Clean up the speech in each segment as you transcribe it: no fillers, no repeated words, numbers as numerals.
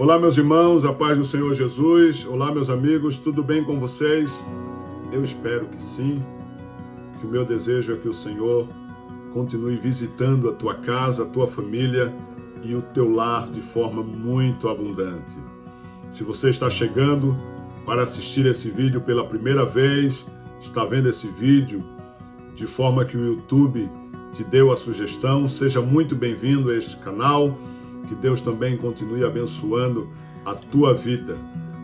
Olá, meus irmãos, a paz do Senhor Jesus. Olá, meus amigos, tudo bem com vocês? Eu espero que sim, que o meu desejo é que o Senhor continue visitando a tua casa, a tua família e o teu lar de forma muito abundante. Se você está chegando para assistir esse vídeo pela primeira vez, está vendo esse vídeo de forma que o YouTube te deu a sugestão, seja muito bem-vindo a este canal. Que Deus também continue abençoando a tua vida.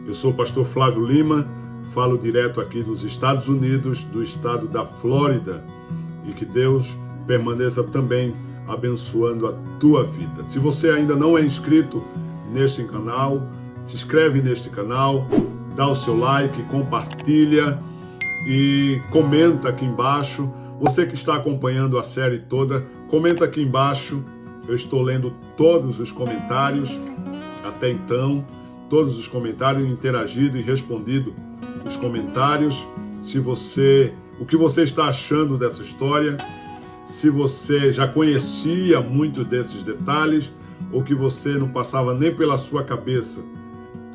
Eu sou o pastor Flávio Lima, falo direto aqui dos Estados Unidos, do estado da Flórida, e que Deus permaneça também abençoando a tua vida. Se você ainda não é inscrito neste canal, se inscreve neste canal, dá o seu like, compartilha e comenta aqui embaixo. Você que está acompanhando a série toda, comenta aqui embaixo. Eu estou lendo todos os comentários, até então, todos os comentários, interagido e respondido os comentários. O que você está achando dessa história, se você já conhecia muitos desses detalhes, ou que você não passava nem pela sua cabeça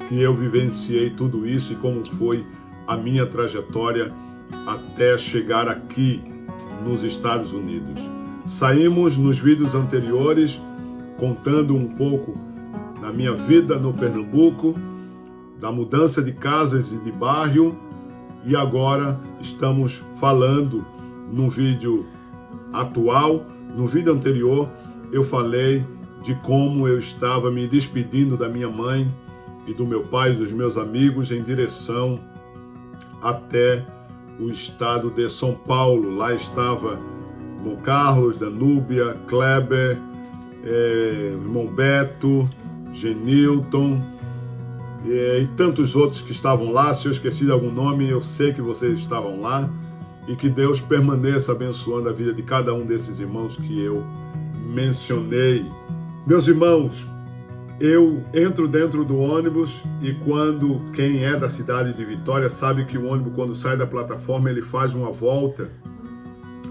que eu vivenciei tudo isso e como foi a minha trajetória até chegar aqui nos Estados Unidos. Saímos nos vídeos anteriores contando um pouco da minha vida no Pernambuco, da mudança de casas e de bairro, e agora estamos falando no vídeo atual. No vídeo anterior eu falei de como eu estava me despedindo da minha mãe e do meu pai e dos meus amigos em direção até o estado de São Paulo. Lá estava irmão Carlos, Danúbia, Kleber, irmão Beto, Genilton e tantos outros que estavam lá. Se eu esqueci de algum nome, eu sei que vocês estavam lá, e que Deus permaneça abençoando a vida de cada um desses irmãos que eu mencionei. Meus irmãos, eu entro dentro do ônibus e quem é da cidade de Vitória sabe que o ônibus, quando sai da plataforma, ele faz uma volta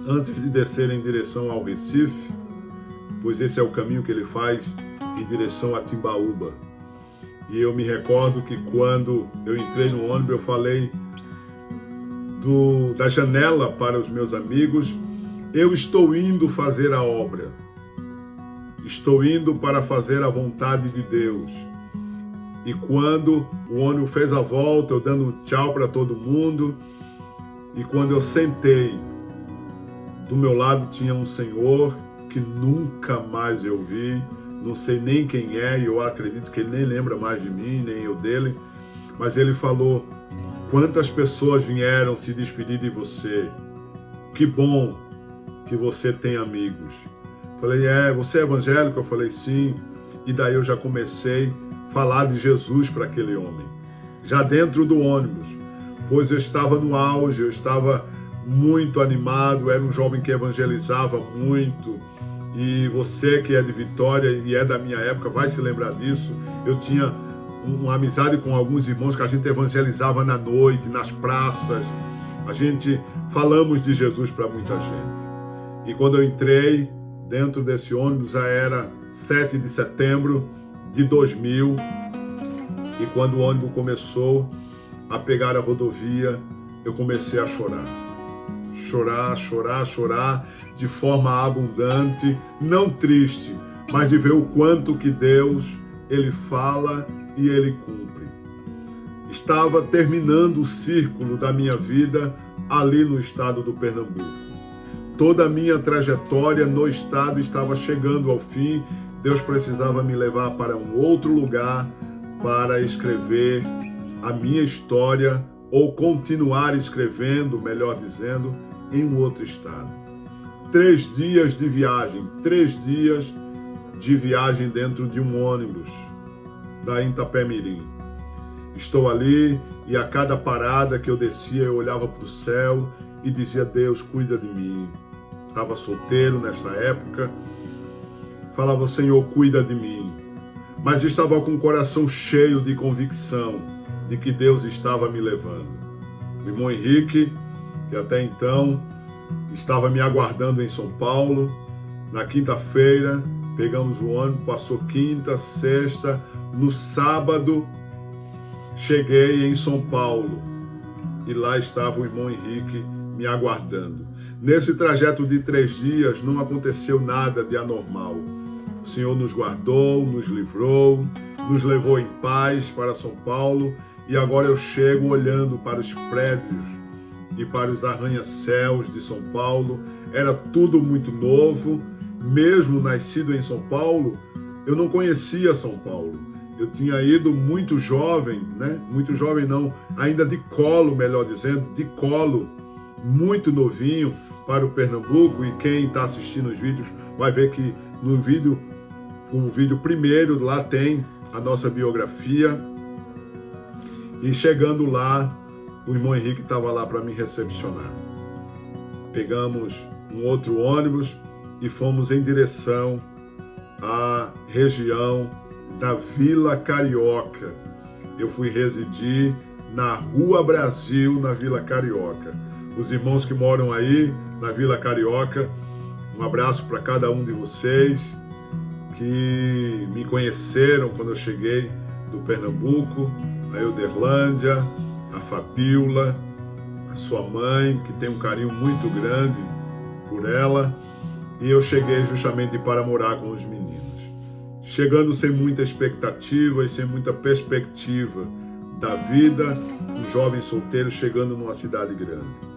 antes de descer em direção ao Recife, pois esse é o caminho que ele faz em direção a Timbaúba. E eu me recordo que quando eu entrei no ônibus, eu falei da janela para os meus amigos: eu estou indo fazer a obra, estou indo para fazer a vontade de Deus. E quando o ônibus fez a volta, eu dando tchau para todo mundo, e quando eu sentei, do meu lado tinha um senhor que nunca mais eu vi, não sei nem quem é, e eu acredito que ele nem lembra mais de mim, nem eu dele, mas ele falou: quantas pessoas vieram se despedir de você, que bom que você tem amigos. Falei: você é evangélico? Eu falei: sim. E daí eu já comecei a falar de Jesus para aquele homem, já dentro do ônibus, pois eu estava no auge, eu estava muito animado, era um jovem que evangelizava muito, e você que é de Vitória e é da minha época vai se lembrar disso. Eu tinha uma amizade com alguns irmãos que a gente evangelizava na noite, nas praças, a gente falamos de Jesus para muita gente. E quando eu entrei dentro desse ônibus, já era 7 de setembro de 2000, e quando o ônibus começou a pegar a rodovia, eu comecei a chorar, de forma abundante, não triste, mas de ver o quanto que Deus, Ele fala e Ele cumpre. Estava terminando o círculo da minha vida ali no estado do Pernambuco. Toda a minha trajetória no estado estava chegando ao fim. Deus precisava me levar para um outro lugar para escrever a minha história, ou continuar escrevendo, melhor dizendo, em um outro estado. 3 dias de viagem, 3 dias de viagem dentro de um ônibus da Itapemirim. Estou ali e a cada parada que eu descia, eu olhava para o céu e dizia: Deus, cuida de mim. Estava solteiro nessa época, falava: Senhor, cuida de mim. Mas estava com o coração cheio de convicção de que Deus estava me levando. O irmão Henrique, que até então estava me aguardando em São Paulo, na quinta-feira, pegamos o ônibus, passou quinta, sexta, no sábado cheguei em São Paulo e lá estava o irmão Henrique me aguardando. Nesse trajeto de 3 dias não aconteceu nada de anormal. O Senhor nos guardou, nos livrou, nos levou em paz para São Paulo e agora eu chego olhando para os prédios e para os arranha-céus de São Paulo. Era tudo muito novo, mesmo nascido em São Paulo, eu não conhecia São Paulo. Eu tinha ido muito jovem, muito jovem não, ainda de colo, melhor dizendo, de colo, muito novinho para o Pernambuco, e quem está assistindo os vídeos vai ver que no vídeo, o vídeo primeiro, lá tem a nossa biografia, e chegando lá, o irmão Henrique estava lá para me recepcionar. Pegamos um outro ônibus e fomos em direção à região da Vila Carioca. Eu fui residir na Rua Brasil, na Vila Carioca. Os irmãos que moram aí na Vila Carioca, um abraço para cada um de vocês que me conheceram quando eu cheguei do Pernambuco, a Euderlândia, a Fabíola, a sua mãe, que tem um carinho muito grande por ela, e eu cheguei justamente para morar com os meninos. Chegando sem muita expectativa e sem muita perspectiva da vida, um jovem solteiro chegando numa cidade grande.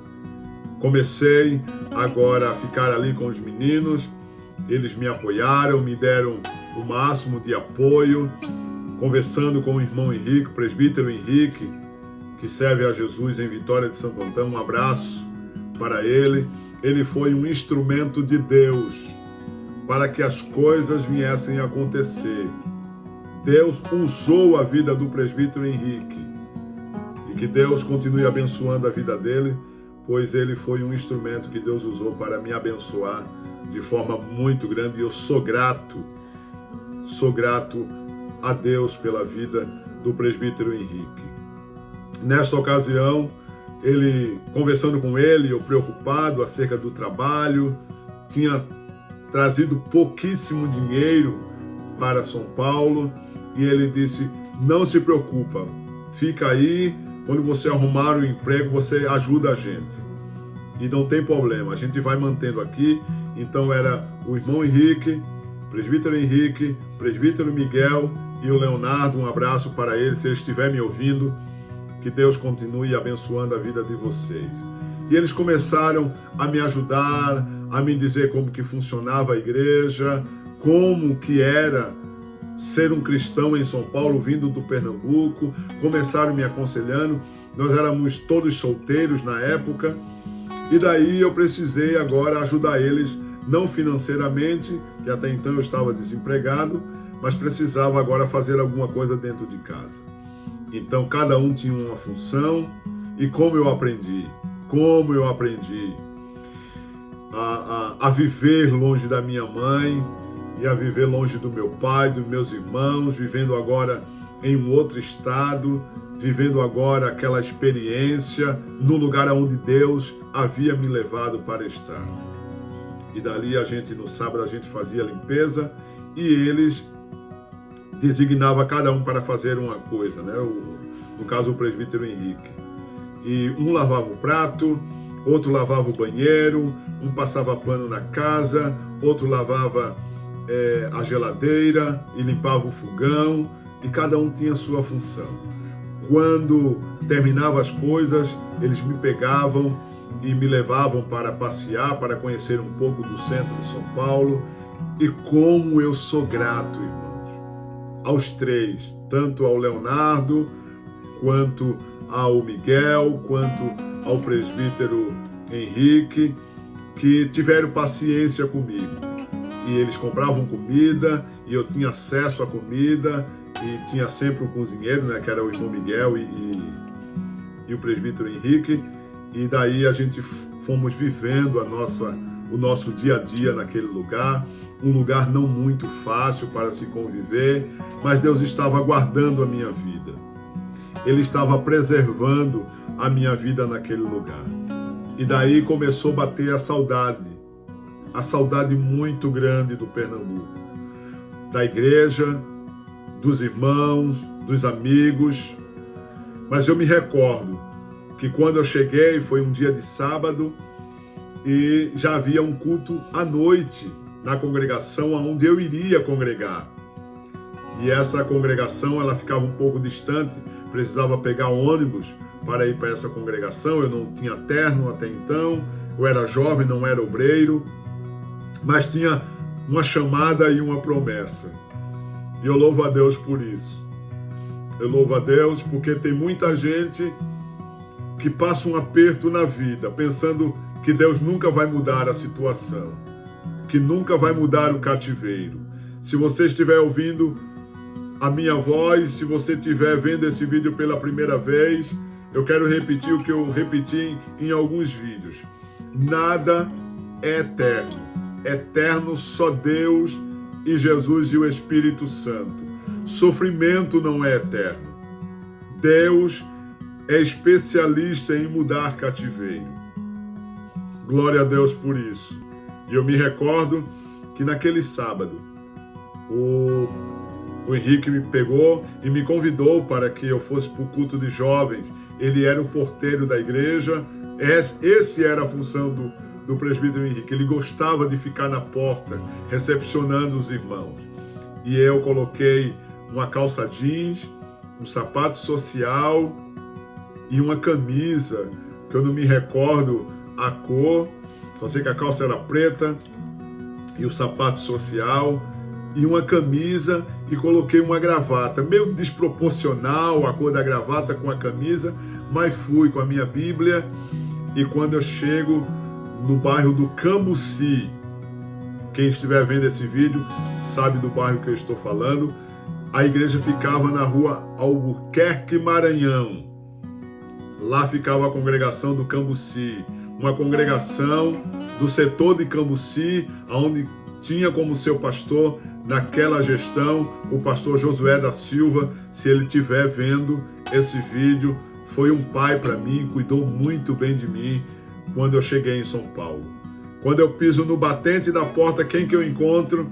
Comecei agora a ficar ali com os meninos, eles me apoiaram, me deram o máximo de apoio, conversando com o irmão Henrique, o presbítero Henrique, que serve a Jesus em Vitória de Santo Antão. Um abraço para ele. Ele foi um instrumento de Deus para que as coisas viessem a acontecer. Deus usou a vida do presbítero Henrique, e que Deus continue abençoando a vida dele, pois ele foi um instrumento que Deus usou para me abençoar de forma muito grande, e eu sou grato a Deus pela vida do presbítero Henrique. Nesta ocasião, conversando com ele, eu preocupado acerca do trabalho, tinha trazido pouquíssimo dinheiro para São Paulo, e ele disse: não se preocupa, fica aí, quando você arrumar o emprego, você ajuda a gente. E não tem problema, a gente vai mantendo aqui. Então era o irmão Henrique, presbítero Henrique, presbítero Miguel e o Leonardo. Um abraço para ele, se ele estiver me ouvindo. Que Deus continue abençoando a vida de vocês. E eles começaram a me ajudar, a me dizer como que funcionava a igreja, como que era ser um cristão em São Paulo, vindo do Pernambuco. Começaram me aconselhando. Nós éramos todos solteiros na época. E daí eu precisei agora ajudar eles, não financeiramente, que até então eu estava desempregado, mas precisava agora fazer alguma coisa dentro de casa. Então cada um tinha uma função, e como eu aprendi a viver longe da minha mãe e a viver longe do meu pai, dos meus irmãos, vivendo agora em um outro estado, vivendo agora aquela experiência no lugar onde Deus havia me levado para estar. E dali no sábado a gente fazia a limpeza, e eles designavam cada um para fazer uma coisa, no caso o presbítero Henrique. E um lavava o prato, outro lavava o banheiro, um passava pano na casa, outro lavava a geladeira e limpava o fogão, e cada um tinha sua função. Quando terminava as coisas, eles me pegavam e me levavam para passear, para conhecer um pouco do centro de São Paulo. E como eu sou grato, irmãos, aos três, tanto ao Leonardo, quanto ao Miguel, quanto ao presbítero Henrique, que tiveram paciência comigo. E eles compravam comida, e eu tinha acesso à comida, e tinha sempre um cozinheiro, que era o irmão Miguel e o presbítero Henrique. E daí a gente fomos vivendo o nosso dia a dia naquele lugar, um lugar não muito fácil para se conviver, mas Deus estava guardando a minha vida. Ele estava preservando a minha vida naquele lugar. E daí começou a bater a saudade muito grande do Pernambuco. da igreja, dos irmãos, dos amigos. Mas eu me recordo que quando eu cheguei, foi um dia de sábado, e já havia um culto à noite na congregação onde eu iria congregar. E essa congregação, ela ficava um pouco distante, precisava pegar ônibus para ir para essa congregação. Eu não tinha terno até então, eu era jovem, não era obreiro, mas tinha uma chamada e uma promessa. E eu louvo a Deus por isso. Eu louvo a Deus porque tem muita gente que passa um aperto na vida, pensando que Deus nunca vai mudar a situação, que nunca vai mudar o cativeiro. Se você estiver ouvindo a minha voz, se você estiver vendo esse vídeo pela primeira vez, eu quero repetir o que eu repeti em alguns vídeos. Nada é eterno. Eterno só Deus e Jesus e o Espírito Santo. Sofrimento não é eterno. Deus é especialista em mudar cativeiro. Glória a Deus por isso. E eu me recordo que naquele sábado, o Henrique me pegou e me convidou para que eu fosse para o culto de jovens. Ele era o porteiro da igreja. Esse era a função do presbítero Henrique. Ele gostava de ficar na porta, recepcionando os irmãos. E eu coloquei uma calça jeans, um sapato social e uma camisa, que eu não me recordo a cor, só sei que a calça era preta e o sapato social e uma camisa, e coloquei uma gravata, meio desproporcional a cor da gravata com a camisa, mas fui com a minha Bíblia. E quando eu chego no bairro do Cambuci, quem estiver vendo esse vídeo sabe do bairro que eu estou falando, a igreja ficava na rua Albuquerque, Maranhão. Lá ficava a congregação do Cambuci, uma congregação do setor de Cambuci, onde tinha como seu pastor, naquela gestão, o pastor Josué da Silva. Se ele estiver vendo esse vídeo, foi um pai para mim, cuidou muito bem de mim quando eu cheguei em São Paulo. Quando eu piso no batente da porta, quem que eu encontro?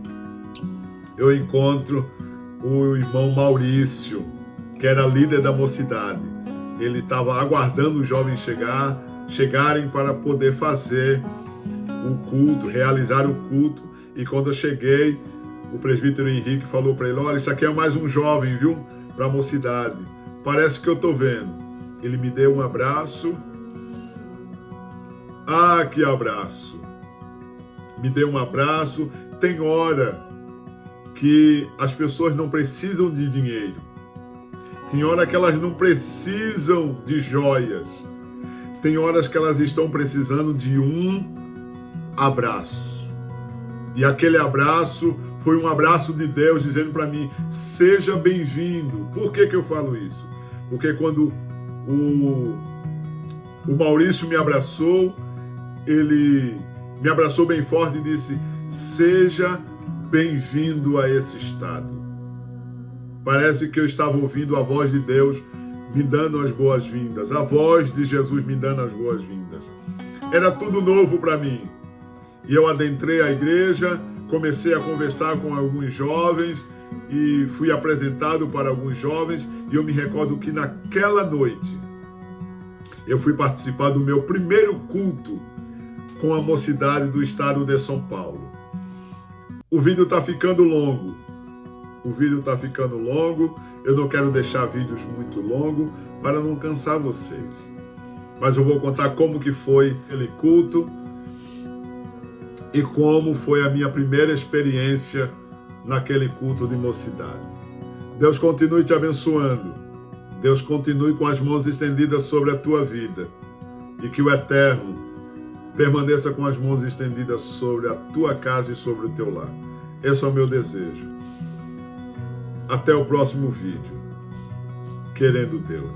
Eu encontro o irmão Maurício, que era líder da mocidade. Ele estava aguardando os jovens chegarem para poder fazer o culto, realizar o culto. E quando eu cheguei, o presbítero Henrique falou para ele: olha, isso aqui é mais um jovem, viu? Para a mocidade. Parece que eu estou vendo. Ele me deu um abraço. Ah, que abraço! Me deu um abraço. Tem hora que as pessoas não precisam de dinheiro. Tem hora que elas não precisam de joias. Tem horas que elas estão precisando de um abraço. E aquele abraço foi um abraço de Deus dizendo para mim: seja bem-vindo. Por que eu falo isso? Porque quando o Maurício me abraçou, ele me abraçou bem forte e disse: seja bem-vindo a esse estado. Parece que eu estava ouvindo a voz de Deus me dando as boas-vindas, a voz de Jesus me dando as boas-vindas. Era tudo novo para mim. E eu adentrei a igreja, comecei a conversar com alguns jovens e fui apresentado para alguns jovens. E eu me recordo que naquela noite eu fui participar do meu primeiro culto com a mocidade do estado de São Paulo. O vídeo está ficando longo. Eu não quero deixar vídeos muito longos para não cansar vocês. Mas eu vou contar como que foi aquele culto e como foi a minha primeira experiência naquele culto de mocidade. Deus continue te abençoando. Deus continue com as mãos estendidas sobre a tua vida. E que o Eterno permaneça com as mãos estendidas sobre a tua casa e sobre o teu lar. Esse é o meu desejo. Até o próximo vídeo. Querendo Deus.